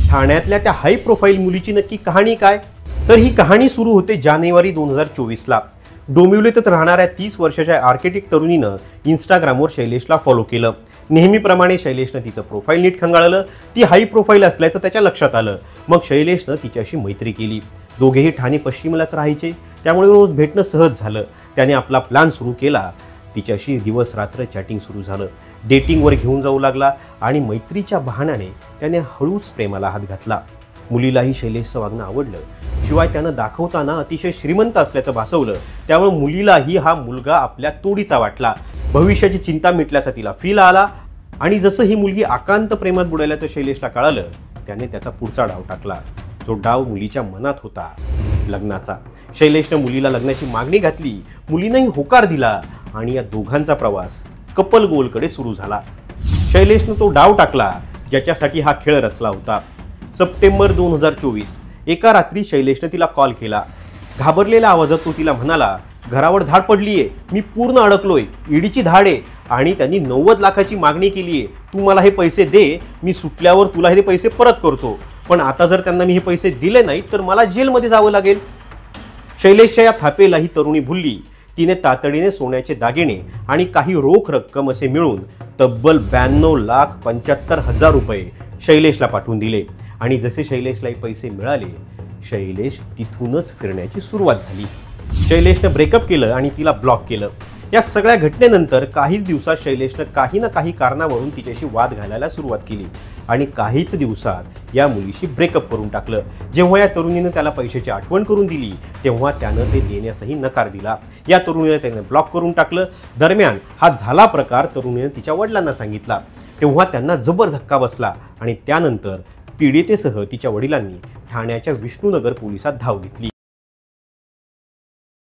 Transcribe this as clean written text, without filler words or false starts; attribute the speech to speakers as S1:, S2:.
S1: ठाण्यातल्या त्या high profile मुलीची नक्की कहाणी काय? तर ही कहाणी सुरू होते जानेवारी 2024ला। डोंबिवलीतच राहणाऱ्या 30 वर्षाच्या आर्किटेक्ट तरुणीनं इंस्टाग्रामवर शैलेशला फॉलो केलं। नेहमीप्रमाणे शैलेशनं तिचं प्रोफाईल नीट खंगाळलं। ती हाय प्रोफाईल असल्याचं त्याच्या लक्षात आलं। मग शैलेशनं तिच्याशी मैत्री केली। दोघेही ठाणे पश्चिमलाच राहायचे, त्यामुळे रोज भेटणं सहज झालं। त्याने आपला प्लॅन सुरू केला। तिच्याशी दिवस रात्र चॅटिंग सुरू झालं। डेटिंगवर घेऊन जाऊ लागला आणि मैत्रीच्या बहाण्याने त्याने हळूच प्रेमाला हात घातला। मुलीलाही शैलेशचं वागणं आवडलं। शिवाय त्यानं दाखवताना अतिशय श्रीमंत असल्याचं भासवलं, त्यामुळे मुलीलाही हा मुलगा आपल्या तोडीचा वाटला। भविष्याची चिंता मिटल्याचा तिला फील आला आणि जसं ही मुलगी आकांत प्रेमात बुडाल्याचं शैलेशला कळालं, त्याने त्याचा पुढचा डाव टाकला। जो डाव मुलीच्या मनात होता, लग्नाचा। शैलेशनं मुलीला लग्नाची मागणी घातली। मुलीनंही होकार दिला आणि या दोघांचा प्रवास कपल गोलकडे सुरू झाला। शैलेशनं तो डाव टाकला ज्याच्यासाठी हा खेळ रचला होता। सप्टेंबर 2024 एका रात्री शैलेशने तिला कॉल केला। घाबरलेल्या आवाजात तो तिला म्हणाला, घरावर धाड पडलीये, मी पूर्ण अडकलोय, ईडीची धाड आहे आणि त्यांनी 90 लाखाची मागणी केलीये। तू मला हे पैसे दे, मी सुटल्यावर तुला हे पैसे परत करतो, पण आता जर त्यांना मी हे पैसे दिले नाहीत तर मला जेलमध्ये जावं लागेल। शैलेशच्या या थापेला ही तरुणी भुलली। तिने तातडीने सोन्याचे दागिने आणि काही रोख रक्कम असे मिळून तब्बल 92,75,000 रुपये शैलेशला पाठवून दिले आणि जसे शैलेशला पैसे मिळाले, शैलेश तिथूनच फिरण्याची सुरुवात झाली। शैलेशने ब्रेकअप केलं आणि तिला ब्लॉक केलं। या सगळ्या घटनेनंतर काहीच दिवसात शैलेशने काही ना काही कारणावरून तिच्याशी वाद घालायला सुरुवात केली आणि काहीच दिवसात या मुलीशी ब्रेकअप करून टाकलं। जेव्हा या तरुणीने त्याला पैशाची आठवण करून दिली, तेव्हा त्यानं ते देण्यासही नकार दिला। या तरुणीने त्याने ब्लॉक करून टाकलं। दरम्यान हा झाला प्रकार तरुणीने तिच्या वडिलांना सांगितला, तेव्हा त्यांना जबर धक्का बसला आणि त्यानंतर पीडितेसह तिच्या वडिलांनी ठाण्याच्या विष्णुनगर पोलिसात धाव घेतली।